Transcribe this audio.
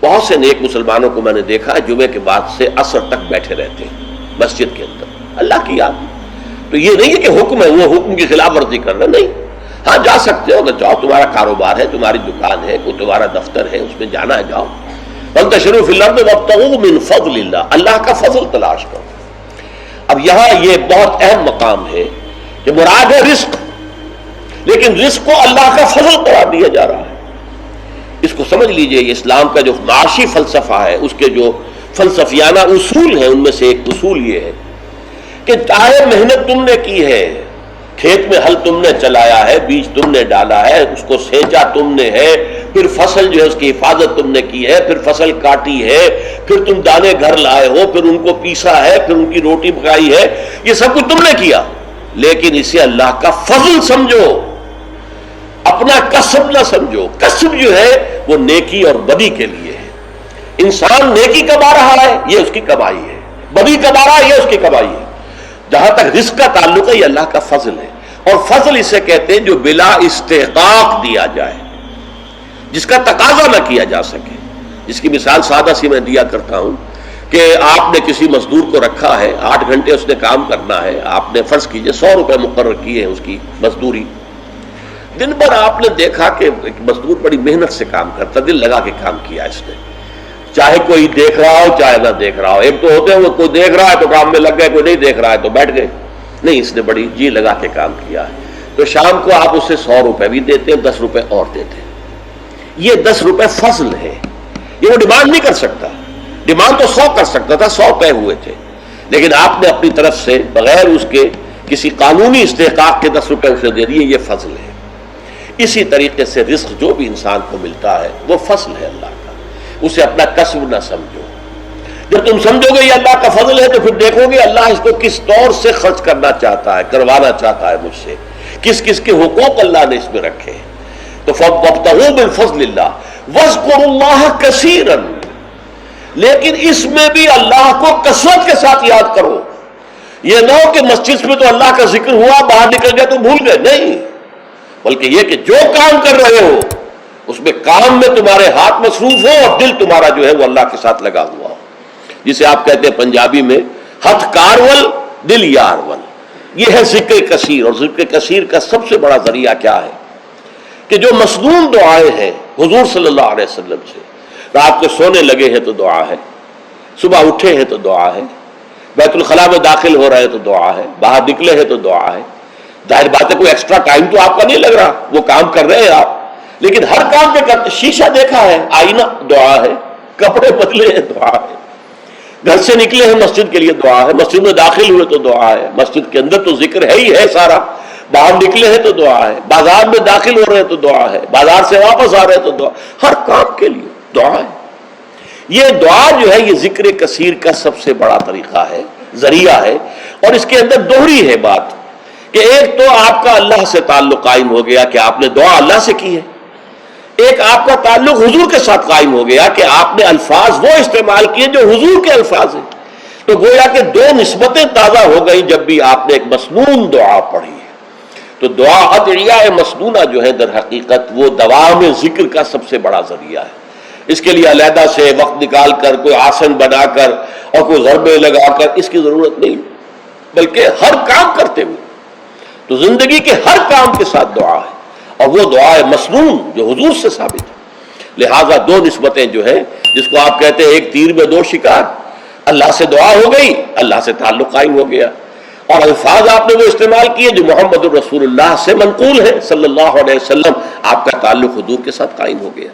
بہت سے نیک مسلمانوں کو میں نے دیکھا ہے جمعے کے بعد سے عصر تک بیٹھے رہتے ہیں مسجد کے اندر اللہ کی یاد. تو یہ نہیں ہے کہ حکم ہے وہ حکم کی خلاف ورزی کر رہے, نہیں. ہاں جا سکتے ہو, اگر جاؤ, تمہارا کاروبار ہے, تمہاری دکان ہے, کوئی تمہارا دفتر ہے, اس میں جانا ہے جاؤ. وانتشروا فی الارض وابتغوا من فضل اللہ, اللہ کا فضل تلاش کرو. اب یہاں یہ بہت اہم مقام ہے کہ مراد ہے رزق, لیکن رزق کو اللہ کا فضل قرار دیا جا رہا ہے. اس کو سمجھ لیجئے, یہ اسلام کا جو معاشی فلسفہ ہے, اس کے جو فلسفیانہ اصول ہیں, ان میں سے ایک اصول یہ ہے کہ چاہے محنت تم نے کی ہے, کھیت میں ہل تم نے چلایا ہے, بیج تم نے ڈالا ہے, اس کو سینچا تم نے ہے, پھر فصل جو ہے اس کی حفاظت تم نے کی ہے, پھر فصل کاٹی ہے, پھر تم دانے گھر لائے ہو, پھر ان کو پیسا ہے, پھر ان کی روٹی پکائی ہے, یہ سب کچھ تم نے کیا, لیکن اسے اللہ کا فضل سمجھو, اپنا کسب نہ سمجھو. کسب جو ہے وہ نیکی اور بدی کے لیے ہے. انسان نیکی کما رہا ہے, یہ اس کی کمائی ہے, بدی کما رہا ہے, یہ اس کی کمائی ہے. جہاں تک رزق کا تعلق ہے, یہ اللہ کا فضل ہے. اور فضل اسے کہتے ہیں جو بلا استحقاق دیا جائے, جس کا تقاضا نہ کیا جا سکے. جس کی مثال سادہ سی میں دیا کرتا ہوں کہ آپ نے کسی مزدور کو رکھا ہے, 8 گھنٹے اس نے کام کرنا ہے, آپ نے فرض کیجئے 100 روپے مقرر کیے ہیں اس کی مزدوری. دن بھر آپ نے دیکھا کہ ایک مزدور بڑی محنت سے کام کرتا, دل لگا کے کام کیا اس نے, چاہے کوئی دیکھ رہا ہو چاہے نہ دیکھ رہا ہو. ایک تو ہوتے ہیں وہ کوئی دیکھ رہا ہے تو کام میں لگ گئے, کوئی نہیں دیکھ رہا ہے تو بیٹھ گئے. نہیں, اس نے بڑی جی لگا کے کام کیا ہے. تو شام کو آپ اسے 100 روپے بھی دیتے ہیں, 10 روپے اور دیتے ہیں. یہ 10 روپے فضل ہے, یہ وہ ڈیمانڈ نہیں کر سکتا. ڈیمانڈ تو 100 کر سکتا تھا, 100 طے ہوئے تھے, لیکن آپ نے اپنی طرف سے بغیر اس کے کسی قانونی استحقاق کے 10 روپے اسے دے دیے, یہ فضل ہے. اسی طریقے سے رزق جو بھی انسان کو ملتا ہے وہ فضل ہے اللہ کا, اسے اپنا کسب نہ سمجھو. جب تم سمجھو گے یہ اللہ کا فضل ہے تو پھر دیکھو گے اللہ اس کو کس طور سے خرچ کرنا چاہتا ہے, کروانا چاہتا ہے مجھ سے, کس کس کے حقوق اللہ نے اس میں رکھے. تو فَابْتَغُوا مِن فَضْلِ اللَّهِ وَاذْكُرُوا اللَّهَ كَثِيرًا, لیکن اس میں بھی اللہ کو کثرت کے ساتھ یاد کرو. یہ نہ ہو کہ مسجد میں تو اللہ کا ذکر ہوا, باہر نکل گیا تو بھول گئے, نہیں. بلکہ یہ کہ جو کام کر رہے ہو اس میں کام میں تمہارے ہاتھ مصروف ہو اور دل تمہارا جو ہے وہ اللہ کے ساتھ لگا ہوا ہو. جسے آپ کہتے ہیں پنجابی میں ہتھ کارول دل یارول. یہ ہے ذکر کثیر. اور ذکر کثیر کا سب سے بڑا ذریعہ کیا ہے کہ جو مصنون دعائیں ہیں حضور صلی اللہ علیہ وسلم سے, رات کو سونے لگے ہیں تو دعا ہے, صبح اٹھے ہیں تو دعا ہے, بیت الخلاء میں داخل ہو رہے ہیں تو دعا ہے, باہر نکلے ہیں تو دعا ہے. ظاہر بات ہے کوئی ایکسٹرا ٹائم تو آپ کا نہیں لگ رہا, وہ کام کر رہے ہیں آپ, لیکن ہر کام پہ کرتے. شیشہ دیکھا ہے, آئینہ دعا ہے, کپڑے بدلے ہیں دعا ہے, گھر سے نکلے ہیں مسجد کے لیے دعا ہے, مسجد میں داخل ہوئے تو دعا ہے, مسجد کے اندر تو ذکر ہے ہی ہے سارا, باہر نکلے ہیں تو دعا ہے, بازار میں داخل ہو رہے ہیں تو دعا ہے, بازار سے واپس آ رہے ہیں تو دعا, ہر کام کے لیے دعا ہے. یہ دعا جو ہے یہ ذکر کثیر کا سب سے بڑا طریقہ ہے, ذریعہ ہے. اور اس کے اندر دوہری ہے بات کہ ایک تو آپ کا اللہ سے تعلق قائم ہو گیا کہ آپ نے دعا اللہ سے کی ہے, ایک آپ کا تعلق حضور کے ساتھ قائم ہو گیا کہ آپ نے الفاظ وہ استعمال کیے جو حضور کے الفاظ ہیں. تو گویا کہ 2 نسبتیں تازہ ہو گئیں جب بھی آپ نے ایک مسنون دعا پڑھی ہے. تو دعا ادعیہ مسنونہ جو ہے در حقیقت وہ دوام ذکر کا سب سے بڑا ذریعہ ہے. اس کے لیے علیحدہ سے وقت نکال کر کوئی آسن بنا کر اور کوئی ضربے لگا کر اس کی ضرورت نہیں, بلکہ ہر کام کرتے ہوئے. تو زندگی کے ہر کام کے ساتھ دعا ہے, اور وہ دعا ہے مسنون جو حضور سے ثابت ہے. لہذا 2 نسبتیں جو ہیں جس کو آپ کہتے ہیں ایک تیر میں 2 شکار, اللہ سے دعا ہو گئی, اللہ سے تعلق قائم ہو گیا, اور الفاظ آپ نے وہ استعمال کیے جو محمد الرسول اللہ سے منقول ہے صلی اللہ علیہ وسلم, آپ کا تعلق حضور کے ساتھ قائم ہو گیا.